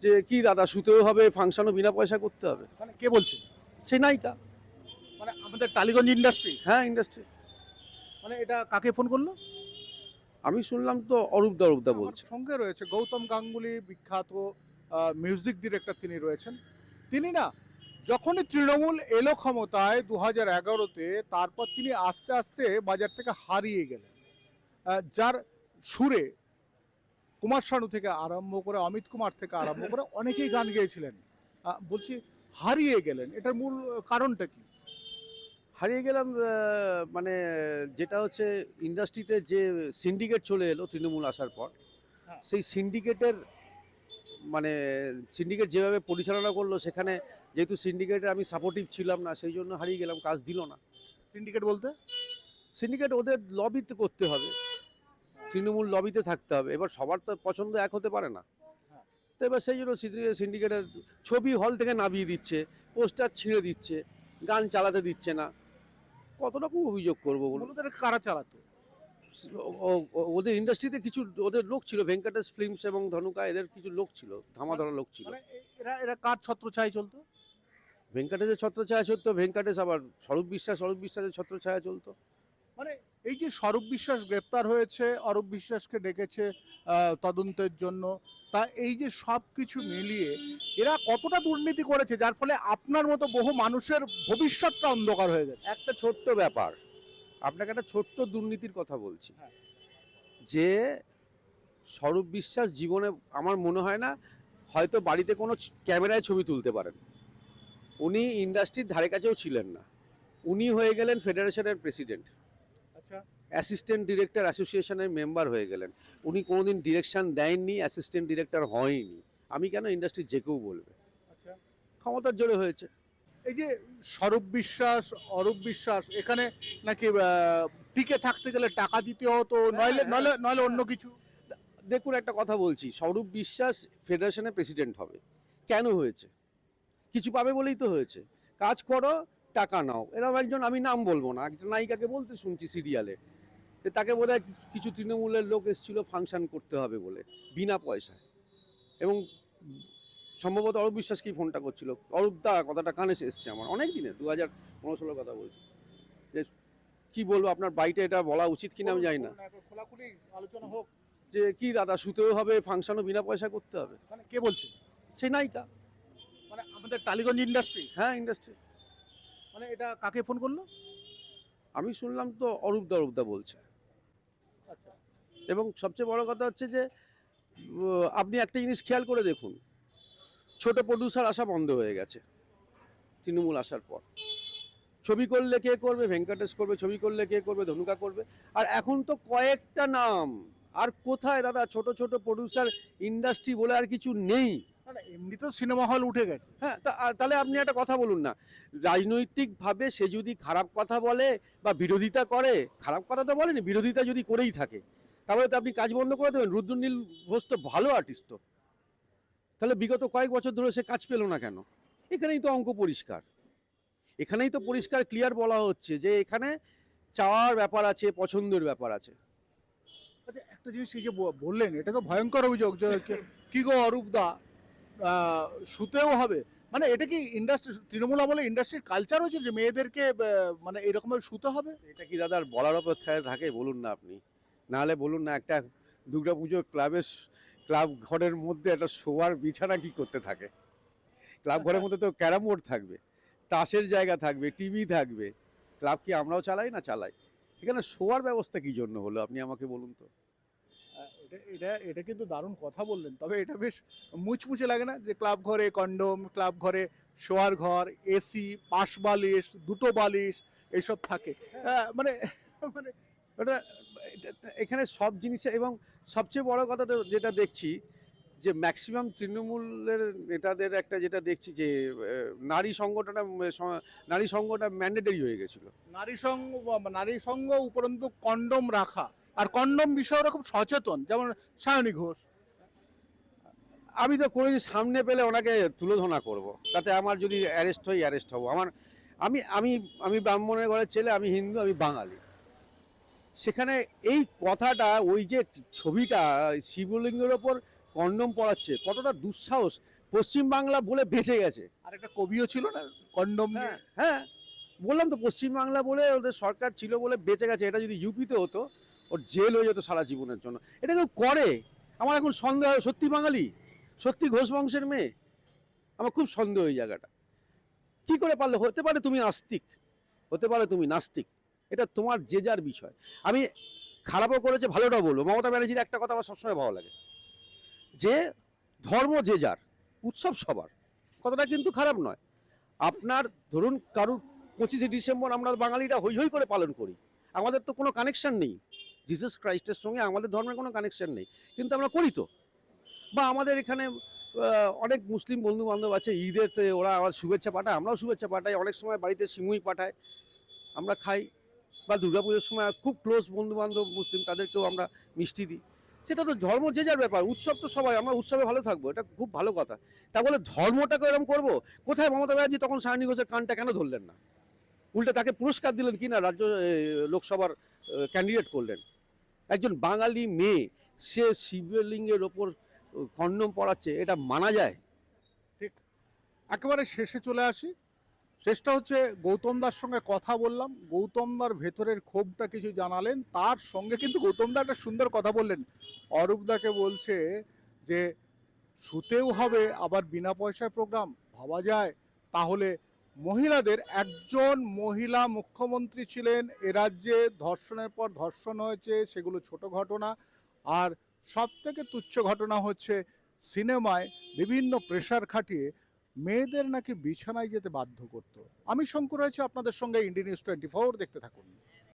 যে কি দাদা শুতেও হবে, ফাংশনও বিনা পয়সা করতে হবে। মানে কে বলছে? সে নায়িকা। মানে আমাদের টালিগঞ্জ ইন্ডাস্ট্রি? হ্যাঁ, ইন্ডাস্ট্রি। মানে এটা কাকে ফোন করলো? আমি শুনলাম তো অরূপদা আমার বলছে। সঙ্গে রয়েছে গৌতম গাঙ্গুলি, বিখ্যাত মিউজিক ডিরেক্টর তিনি রয়েছেন। তিনি না যখনই তৃণমূল এলো ক্ষমতায় 2011-তে, তারপর তিনি আস্তে আস্তে বাজার থেকে হারিয়ে গেলেন। যার সুরে কুমার শানু থেকে আরম্ভ করে, অমিত কুমার থেকে আরম্ভ করে অনেকেই গান গেয়েছিলেন। বলছি হারিয়ে গেলেন, এটার মূল কারণটা কি? হারিয়ে গেলাম মানে যেটা হচ্ছে ইন্ডাস্ট্রিতে যে সিন্ডিকেট চলে এলো তৃণমূল আসার পর, হ্যাঁ। সেই সিন্ডিকেটের মানে সিন্ডিকেট যেভাবে পরিচালনা করলো সেখানে যেহেতু সিন্ডিকেটে আমি সাপোর্টিভ ছিলাম না, সেই জন্য হারিয়ে গেলাম, কাজ দিল না। সিন্ডিকেট বলতে? সিন্ডিকেট ওদের লবিতে করতে হবে, তৃণমূল লবিতে থাকতে হবে। এবার সবার তো পছন্দ এক হতে পারে না। হ্যাঁ। তো এবার সেই জন্য সিন্ডিকেটের ছবি হল থেকে নামিয়ে দিচ্ছে, পোস্টার ছিঁড়ে দিচ্ছে, গান চালাতে দিচ্ছে না। কত রকম অভিযোগ করবো বলুন। মূলত এটা কারা চালাতো? ওদের ইন্ডাস্ট্রিতে কিছু ওদের লোক ছিল, ভেঙ্কটেশ ফিল্মস এবং ধনুকা, এদের কিছু লোক ছিল, ধামাধরা লোক ছিল। মানে এরা এরা কার ছত্রছায়ায় চলতো? ভেঙ্কটেশের ছত্রছায়া চলতো, ভেঙ্কটেশ আবার স্বরূপ বিশ্বাসের ছত্রছায়া চলতো। মানে এই যে স্বরূপ বিশ্বাস গ্রেপ্তার হয়েছে, অরূপ বিশ্বাসকে ডেকেছে তদন্তের জন্য, তা এই যে সব কিছু মিলিয়ে এরা কতটা দুর্নীতি করেছে যার ফলে আপনার মতো বহু মানুষের ভবিষ্যৎটা অন্ধকার হয়ে গেছে? একটা ছোট্ট ব্যাপার, আপনাকে একটা ছোট্ট দুর্নীতির কথা বলছি। হ্যাঁ। যে স্বরূপ বিশ্বাস জীবনে আমার মনে হয় না হয়তো বাড়িতে কোনো ক্যামেরায় ছবি তুলতে পারেন। উনি ইন্ডাস্ট্রির ধারে কাছেও ছিলেন না। উনি হয়ে গেলেন ফেডারেশনের প্রেসিডেন্ট, আচ্ছা। অ্যাসিস্ট্যান্ট ডিরেক্টর অ্যাসোসিয়েশনের মেম্বার হয়ে গেলেন। উনি কোনোদিন ডিরেকশন দেননি, অ্যাসিস্ট্যান্ট ডিরেক্টর হয়নি। আমি কেন, ইন্ডাস্ট্রির যে কেউ বলবে। আচ্ছা। ক্ষমতার জোরে হয়েছে। এই যে স্বরূপ বিশ্বাস, অরূপ বিশ্বাস এখানে নাকি টিকে থাকতে গেলে টাকা দিতে হতো, নইলে হ্যাঁ, নইলে নইলে হ্যাঁ। অন্য কিছু? দেখুন একটা কথা বলছি, স্বরূপ বিশ্বাস ফেডারেশনের প্রেসিডেন্ট হবে কেন হয়েছে? কিছু পাবে বলেই তো হয়েছে। কাজ করো, টাকা নাও। এরকম একজন, আমি নাম বলবো না, একটা নায়িকাকে বলতে শুনছি সিরিয়ালে, যে তাকে বোধহয় কিছু তৃণমূলের লোক এসেছিল ফাংশন করতে হবে বলে, বিনা পয়সায়। এবং সম্ভবত অরূপ বিশ্বাসকেই ফোনটা করছিল। অরূপ দা কথাটা কানে এসছে আমার অনেক দিনে, 2015-16 কথা বলছি, যে কি বলবো আপনার বাড়িতে, এটা বলা উচিত কিনা আমি জানি না, খোলাখুলি আলোচনা হোক। যে কি দাদা শুতেও হবে, ফাংশনও বিনা পয়সা করতে হবে। মানে কে বলছে? সে নায়িকা। মানে আমাদের টালিগঞ্জ ইন্ডাস্ট্রি? হ্যাঁ, ইন্ডাস্ট্রি। মানে এটা কাকে ফোন করলো? আমি শুনলাম তো অরূপদা বলছে। আচ্ছা। এবং সবচেয়ে বড় কথা হচ্ছে যে আপনি একটা জিনিস খেয়াল করে দেখুন, ছোট প্রডিউসার আসা বন্ধ হয়ে গেছে তৃণমূল আসার পর। ছবি করলে কে করবে? ভেঙ্কটেশ করবে। ছবি করলে কে করবে? ধনুকা করবে। আর এখন তো কয়েকটা নাম। আর কোথায় দাদা ছোট ছোট প্রডিউসার, ইন্ডাস্ট্রি বলে আর কিছু নেই। না এমনি তো সিনেমা হল উঠে গেছে। হ্যাঁ, তাহলে আপনি একটা কথা বলুন না, রাজনৈতিকভাবে সে যদি খারাপ কথা বলে বা বিরোধিতা করে, খারাপ কথা তো বলেনি, বিরোধিতা যদি করেই থাকে, তাহলে তো আপনি কাজ বন্ধ করে দেবেন। রুদ্রনীল ঘোষ তো ভালো আর্টিস্ট, তো তাহলে বিগত কয়েক বছর ধরে সে কাজ পেল না কেন? এখানেই তো অঙ্ক পরিষ্কার, এখানেই তো পরিষ্কার ক্লিয়ার বলা হচ্ছে যে এখানে চাওয়ার ব্যাপার আছে, পছন্দের ব্যাপার আছে। আচ্ছা, একটা জিনিস এই যে বললেন, এটা তো ভয়ঙ্কর অভিযোগ যে কি গো অরূপদা, শুতেও হবে। মানে এটা কি ইন্ডাস্ট্রি, তৃণমূল আমলে ইন্ডাস্ট্রির কালচার হয়েছে যে মেয়েদেরকে মানে এরকম ভাবে শুতে হবে? এটা কি দাদার বলার অপেক্ষায় থাকে বলুন না আপনি? নাহলে বলুন না, একটা দুর্গাপুজো ক্লাব ঘরের মধ্যে একটা শোয়ার বিছানা কি করতে থাকে? ক্লাব ঘরের মধ্যে তো ক্যারাম বোর্ড থাকবে, তাসের জায়গা থাকবে, টিভি থাকবে। ক্লাব কি আমরাও চালাই না? চালাই। এখানে শোয়ার ব্যবস্থা কি জন্য হলো আপনি আমাকে বলুন তো? এটা এটা এটা কিন্তু দারুণ কথা বললেন, তবে এটা বেশ মুচমুচে লাগে না যে ক্লাব ঘরে কন্ডোম, ক্লাব ঘরে শোয়ার ঘর, এসি, পাশ বালিশ, দুটো বালিশ এইসব থাকে। মানে মানে ওটা এখানে সব জিনিসে, এবং সবচেয়ে বড় কথা তো যেটা দেখছি, যে ম্যাক্সিমাম তৃণমূলের নেতাদের একটা যেটা দেখছি যে নারী সঙ্গটা ম্যান্ডেটরি হয়ে গেছিল। নারী সঙ্গ উপরন্তু কন্ডোম রাখা, আর কন্ডোম বিষয়ে ওরা খুব সচেতন, যেমন সায়নী ঘোষ। আমি তো করেছি, সামনে পেলে ওনাকে তুলোধনা করব, তাতে আমার যদি অ্যারেস্ট হই অ্যারেস্ট হব। আমি আমি আমি ব্রাহ্মণের ঘরের ছেলে, আমি হিন্দু, আমি বাঙালি। সেখানে এই কথাটা, ওই যে ছবিটা শিবলিঙ্গের ওপর কন্ডম পরাচ্ছে, কতটা দুঃসাহস, পশ্চিমবাংলা বলে বেঁচে গেছে। আর একটা কবিও ছিল না কন্ডম নিয়ে? হ্যাঁ হ্যাঁ, বললাম তো পশ্চিমবাংলা বলে ওদের সরকার ছিল বলে বেঁচে গেছে। এটা যদি ইউপিতে হতো ওর জেল হয়ে যেত সারা জীবনের জন্য। এটা কেউ করে? আমার এখন সন্দেহ হয়, সত্যি বাঙালি, সত্যি ঘোষ বংশের মেয়ে? আমার খুব সন্দেহ এই জায়গাটা। কি করে পারলে? হতে পারে তুমি আস্তিক, হতে পারে তুমি নাস্তিক, এটা তোমার যে যার বিষয়। আমি খারাপও করেছে ভালোটাও বলবো। মমতা ব্যানার্জির একটা কথা আমার সবসময় ভালো লাগে, যে ধর্ম যে যার, উৎসব সবার, কথাটা কিন্তু খারাপ নয়। আপনার ধরুন কারুর 25শে ডিসেম্বর আমরা বাঙালিরা হই হই করে পালন করি, আমাদের তো কোনো কানেকশন নেই জিসাস ক্রাইস্টের সঙ্গে, আমাদের ধর্মের কোনো কানেকশন নেই, কিন্তু আমরা করি তো। বা আমাদের এখানে অনেক মুসলিম বন্ধু বান্ধব আছে, ঈদেতে ওরা আমার শুভেচ্ছা পাঠায়, আমরাও শুভেচ্ছা পাঠাই, অনেক সময় বাড়িতে সিমুই পাঠায়, আমরা খাই। বা দুর্গাপুজোর সময় খুব ক্লোজ বন্ধু বান্ধব মুসলিম, তাদেরকেও আমরা মিষ্টি দিই। সেটা তো ধর্ম যে যার ব্যাপার, উৎসব তো সবাই, আমরা উৎসবে ভালো থাকবো, এটা খুব ভালো কথা। তা বলে ধর্মটাকে এরকম করবো? কোথায় মমতা ব্যানার্জি তখন সায়নী ঘোষের কানটা কেন ধরলেন না? উল্টে তাকে পুরস্কার দিলেন কি না, রাজ্য লোকসভার ক্যান্ডিডেট করলেন। একজন বাঙালি মেয়ে, সে শিবলিঙ্গের ওপর কন্ডম পরাচ্ছে, এটা মানা যায়? একেবারে শেষে চলে আসি। শেষটা হচ্ছে গৌতম দার সঙ্গে কথা বললাম, গৌতম দার ভেতরের ক্ষোভটা কিছু জানালেন, তার সঙ্গে কিন্তু গৌতম দা একটা সুন্দর কথা বললেন। অরূপদাকে বলছে যে শুতেও হবে আবার বিনা পয়সায় প্রোগ্রাম, ভাবা যায়? তাহলে মহিলাদের, একজন মহিলা মুখ্যমন্ত্রী ছিলেন, এ রাজ্যে ধর্ষণের পর ধর্ষণ হয়েছে, সেগুলো ছোট ঘটনা। আর সব থেকে তুচ্ছ ঘটনা হচ্ছে সিনেমায় বিভিন্ন প্রেশার খাটিয়ে মেয়েদের নাকি বিছানায় যেতে বাধ্য করতো। আমি শঙ্কর রয়েছে আপনাদের সঙ্গে, ইন্ডিয়া নিউজ 24, দেখতে থাকুন।